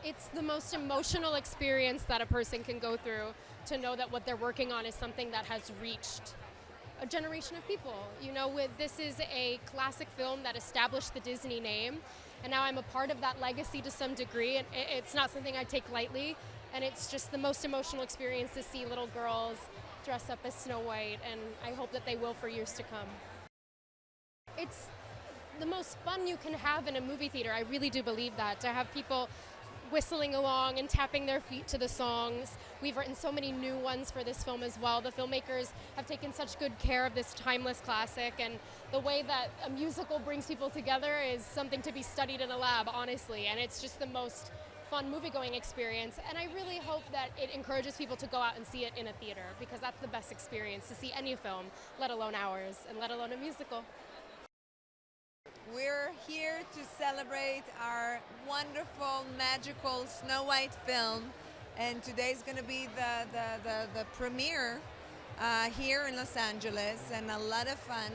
It's the most emotional experience that a person can go through to know that what they're working on is something that has reached a generation of people. You know, this is a classic film that established the Disney name, and now I'm a part of that legacy to some degree, and it's not something I take lightly, and it's just the most emotional experience to see little girls dress up as Snow White, and I hope that they will for years to come. It's the most fun you can have in a movie theater. I really do believe that, to have people whistling along and tapping their feet to the songs. We've written so many new ones for this film as well. The filmmakers have taken such good care of this timeless classic, and the way that a musical brings people together is something to be studied in a lab, honestly, and it's just the most fun movie-going experience, and I really hope that it encourages people to go out and see it in a theater, because that's the best experience to see any film, let alone ours, and let alone a musical. We're here to celebrate our wonderful, magical Snow White film, and today's going to be the premiere here in Los Angeles, and a lot of fun.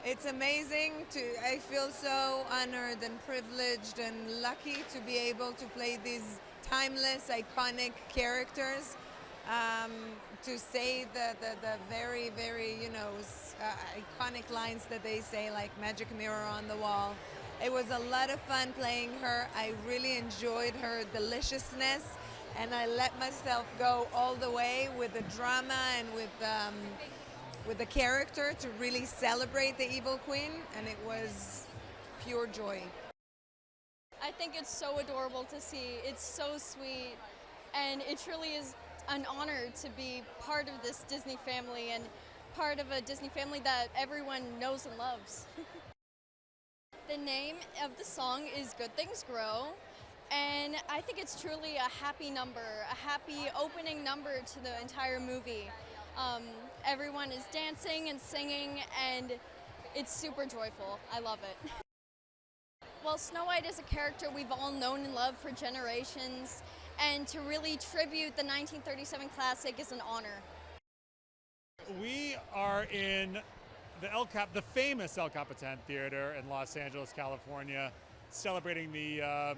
It's amazing I feel so honored and privileged and lucky to be able to play these timeless, iconic characters, to say the very, very, iconic lines that they say, like magic mirror on the wall. It was a lot of fun playing her. I really enjoyed her deliciousness, and I let myself go all the way with the drama and with the character to really celebrate the evil queen, and it was pure joy. I think it's so adorable to see. It's so sweet, and it truly is an honor to be part of this Disney family, and part of a Disney family that everyone knows and loves. The name of the song is Good Things Grow, and I think it's truly a happy number, a happy opening number to the entire movie. Everyone is dancing and singing, and it's super joyful. I love it. Well, Snow White is a character we've all known and loved for generations, and to really tribute the 1937 classic is an honor. We are in the famous El Capitan Theater in Los Angeles, California, celebrating the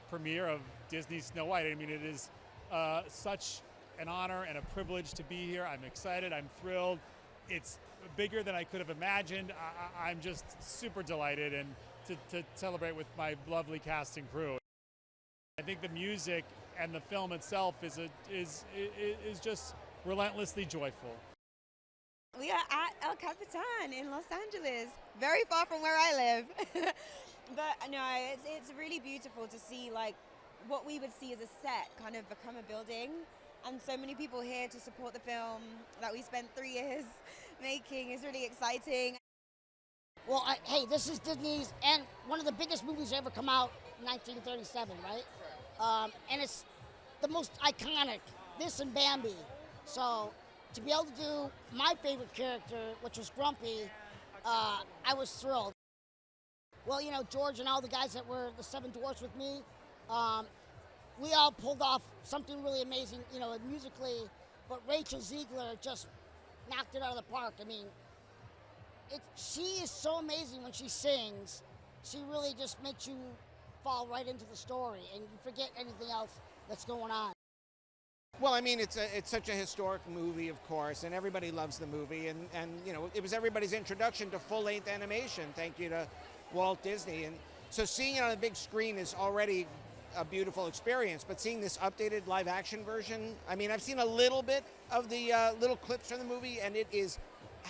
premiere of Disney's Snow White. I mean, it is such an honor and a privilege to be here. I'm excited, I'm thrilled. It's bigger than I could have imagined. I'm just super delighted, and to celebrate with my lovely cast and crew. I think the music and the film itself is just relentlessly joyful. We are at El Capitan in Los Angeles, very far from where I live. But no, it's really beautiful to see like what we would see as a set kind of become a building, and so many people here to support the film that we spent 3 years making is really exciting. Well, hey, this is Disney's, and one of the biggest movies to ever come out, 1937, right? And it's the most iconic, this and Bambi. So to be able to do my favorite character, which was Grumpy, I was thrilled. Well, George and all the guys that were the Seven Dwarfs with me, we all pulled off something really amazing, musically, but Rachel Zegler just knocked it out of the park. I mean, she is so amazing when she sings. She really just makes you fall right into the story, and you forget anything else that's going on. Well, I mean, it's such a historic movie, of course, and everybody loves the movie, and it was everybody's introduction to full-length animation. Thank you to Walt Disney, and so seeing it on a big screen is already a beautiful experience. But seeing this updated live-action version, I mean, I've seen a little bit of the little clips from the movie, and it is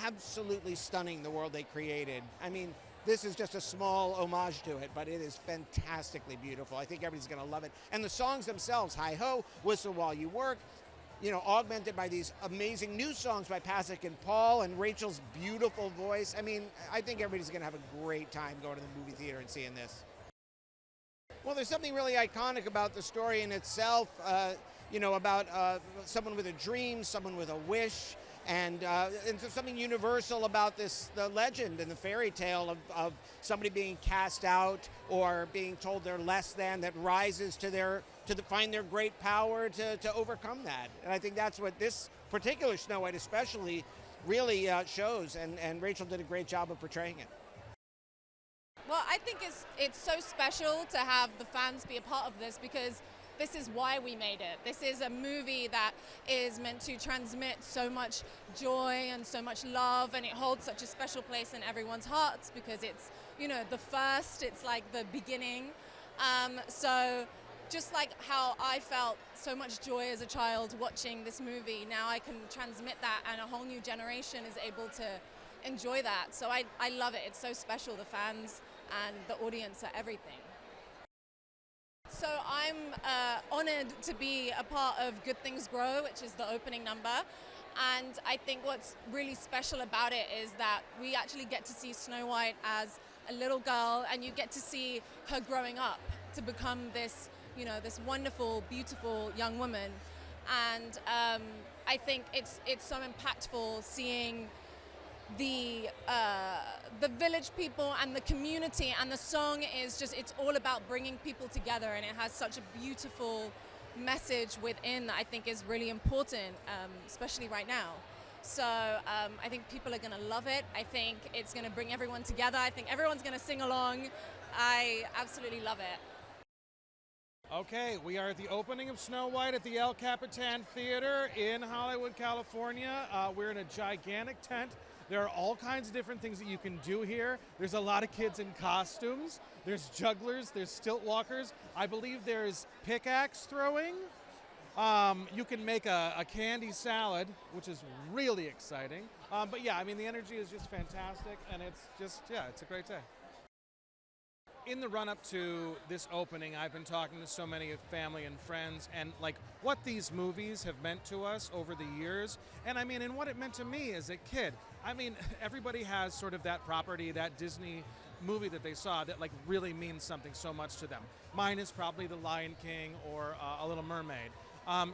absolutely stunning, the world they created. I mean, this is just a small homage to it, but it is fantastically beautiful. I think everybody's going to love it. And the songs themselves, Hi Ho, Whistle While You Work, augmented by these amazing new songs by Pasek and Paul, and Rachel's beautiful voice. I mean, I think everybody's going to have a great time going to the movie theater and seeing this. Well, there's something really iconic about the story in itself, about someone with a dream, someone with a wish, and there's something universal about the legend and the fairy tale of somebody being cast out or being told they're less than, that rises to find their great power to overcome that. And I think that's what this particular Snow White especially really shows, and Rachel did a great job of portraying it. Well, I think it's so special to have the fans be a part of this because this is why we made it. This is a movie that is meant to transmit so much joy and so much love, and it holds such a special place in everyone's hearts because it's, you know, the first, it's like the beginning. So just like how I felt so much joy as a child watching this movie, now I can transmit that and a whole new generation is able to enjoy that. So I love it. It's so special. The fans and the audience are everything. So I'm honored to be a part of Good Things Grow, which is the opening number. And I think what's really special about it is that we actually get to see Snow White as a little girl, and you get to see her growing up to become this, you know, this wonderful, beautiful young woman. And I think it's so impactful seeing the village people and the community, and the song is just, it's all about bringing people together, and it has such a beautiful message within that I think is really important, especially right now. So I think people are going to love it. I think it's going to bring everyone together. I think everyone's going to sing along. I absolutely love it. Okay, we are at the opening of Snow White at the El Capitan Theater in Hollywood, California. We're in a gigantic tent. There are all kinds of different things that you can do here. There's a lot of kids in costumes. There's jugglers, there's stilt walkers. I believe there's pickaxe throwing. You can make a candy salad, which is really exciting. But yeah, I mean, the energy is just fantastic, and it's just, yeah, it's a great day. In the run-up to this opening, I've been talking to so many family and friends, and like what these movies have meant to us over the years, and I mean, and what it meant to me as a kid. I mean, everybody has sort of that property, that Disney movie that they saw that like really means something so much to them. Mine is probably The Lion King or A Little Mermaid.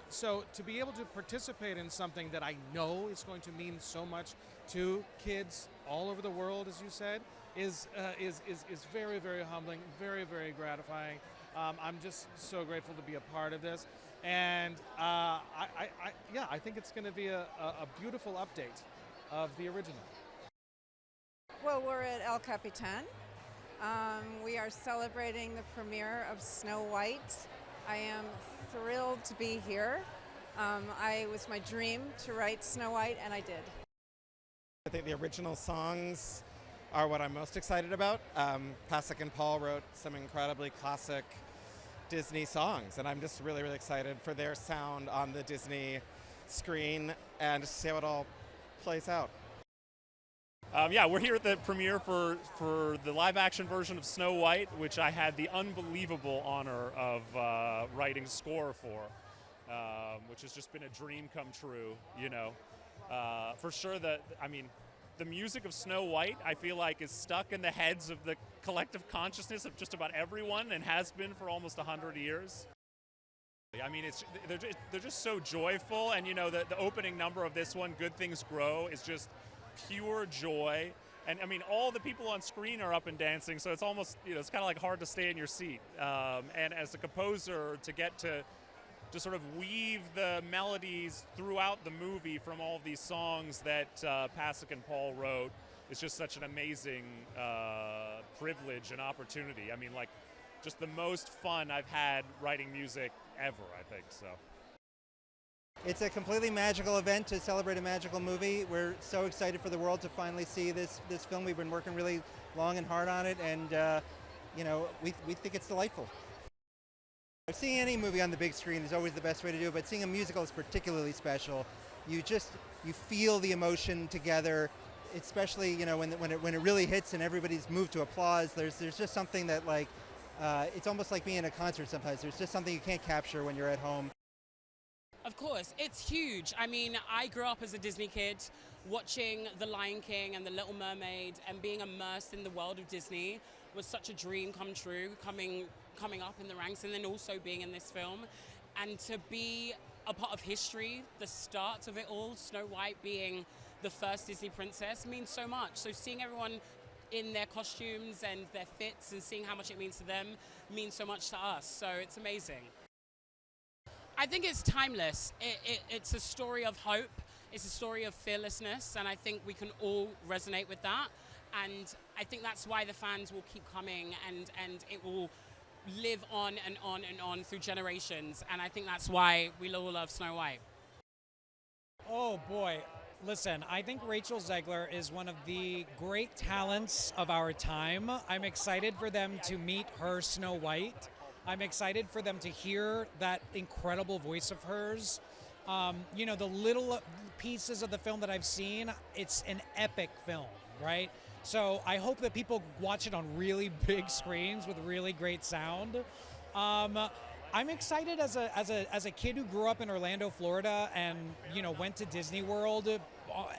So to be able to participate in something that I know is going to mean so much to kids all over the world, as you said, is very, very humbling, very, very gratifying. I'm just so grateful to be a part of this, and yeah, I think it's going to be a beautiful update of the original. Well, we're at El Capitan. We are celebrating the premiere of Snow White. I am thrilled to be here. It was my dream to write Snow White, and I did. I think the original songs are what I'm most excited about. Pasek and Paul wrote some incredibly classic Disney songs, and I'm just really, really excited for their sound on the Disney screen and just to see how it all plays out. Yeah, we're here at the premiere for the live-action version of Snow White, which I had the unbelievable honor of writing score for, which has just been a dream come true, you know. For sure, the music of Snow White, I feel like, is stuck in the heads of the collective consciousness of just about everyone, and has been for almost 100 years. I mean, they're just so joyful, and you know, the opening number of this one, Good Things Grow, is just pure joy. And I mean, all the people on screen are up and dancing, so it's almost, you know, it's kind of like hard to stay in your seat. And as a composer, to get to sort of weave the melodies throughout the movie from all of these songs that Pasek and Paul wrote is just such an amazing privilege and opportunity. I mean, like, just the most fun I've had writing music ever, I think, so. It's a completely magical event to celebrate a magical movie. We're so excited for the world to finally see this film. We've been working really long and hard on it, and you know, we think it's delightful. Seeing any movie on the big screen is always the best way to do it, but seeing a musical is particularly special. You feel the emotion together, especially, you know, when it really hits and everybody's moved to applause. There's just something that, like, it's almost like being in a concert sometimes. There's just something you can't capture when you're at home. Of course, it's huge. I mean, I grew up as a Disney kid watching The Lion King and The Little Mermaid, and being immersed in the world of Disney was such a dream come true, coming up in the ranks, and then also being in this film. And to be a part of history, the start of it all, Snow White being the first Disney princess, means so much. So seeing everyone in their costumes and their fits and seeing how much it means to them means so much to us. So it's amazing. I think it's timeless. It's a story of hope. It's a story of fearlessness, and I think we can all resonate with that. And I think that's why the fans will keep coming, and it will live on and on and on through generations. And I think that's why we all love Snow White. Oh boy, listen, I think Rachel Zegler is one of the great talents of our time. I'm excited for them to meet her Snow White. I'm excited for them to hear that incredible voice of hers. You know, the little pieces of the film that I've seen, it's an epic film, right? So I hope that people watch it on really big screens with really great sound. I'm excited as a kid who grew up in Orlando, Florida, and you know went to Disney World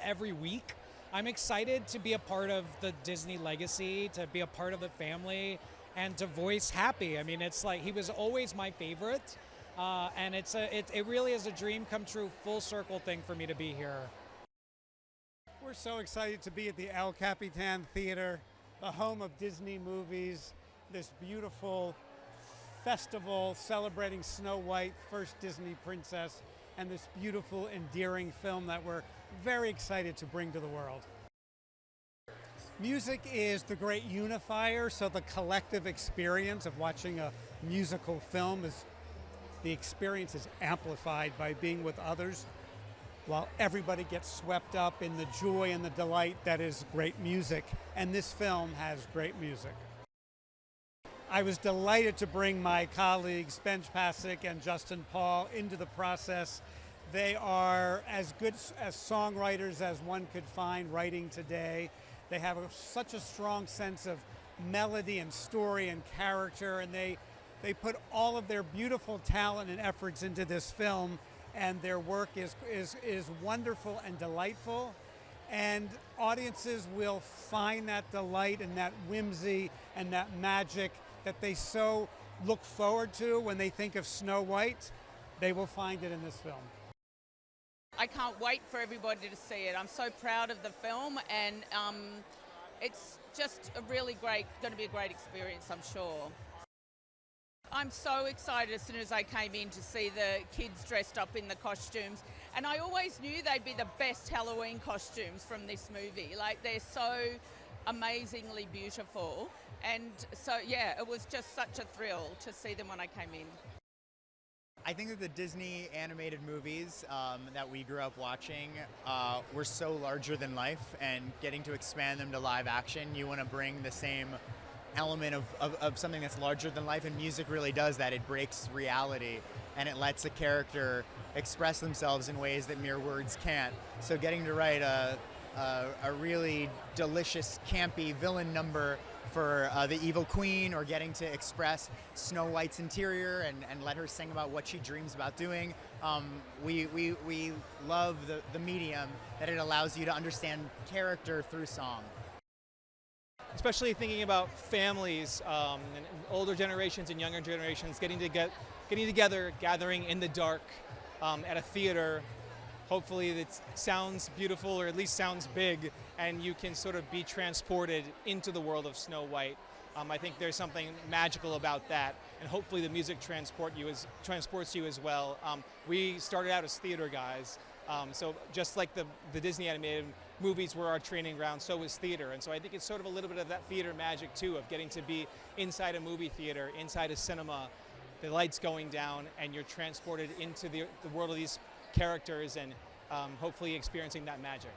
every week. I'm excited to be a part of the Disney legacy, to be a part of the family, and to voice Happy. I mean, it's like he was always my favorite, and it really is a dream come true, full circle thing for me to be here. We're so excited to be at the El Capitan Theater, the home of Disney movies, this beautiful festival celebrating Snow White, first Disney princess, and this beautiful, endearing film that we're very excited to bring to the world. Music is the great unifier, so the collective experience of watching a musical film the experience is amplified by being with others, while everybody gets swept up in the joy and the delight that is great music, and this film has great music. I was delighted to bring my colleagues Benj Pasek and Justin Paul into the process. They are as good as songwriters as one could find writing today. They have such a strong sense of melody and story and character, and they put all of their beautiful talent and efforts into this film, and their work is wonderful and delightful. And audiences will find that delight and that whimsy and that magic that they so look forward to when they think of Snow White. They will find it in this film. I can't wait for everybody to see it. I'm so proud of the film, and it's just going to be a great experience, I'm sure. I'm so excited as soon as I came in to see the kids dressed up in the costumes, and I always knew they'd be the best Halloween costumes from this movie. Like, they're so amazingly beautiful, and so yeah, it was just such a thrill to see them when I came in. I think that the Disney animated movies that we grew up watching were so larger than life, and getting to expand them to live action, you want to bring the same element of something that's larger than life, and music really does that. It breaks reality, and it lets a character express themselves in ways that mere words can't. So getting to write a really delicious, campy villain number for the evil queen, or getting to express Snow White's interior and let her sing about what she dreams about doing. We love the medium that it allows you to understand character through song. Especially thinking about families and older generations and younger generations getting together, gathering in the dark at a theater. Hopefully it sounds beautiful, or at least sounds big, and you can sort of be transported into the world of Snow White. I think there's something magical about that, and hopefully the music transports you as well. We started out as theater guys, so just like the Disney animated movies were our training ground, so was theater. And so I think it's sort of a little bit of that theater magic too, of getting to be inside a movie theater, inside a cinema, the lights going down, and you're transported into the world of these characters, and hopefully experiencing that magic.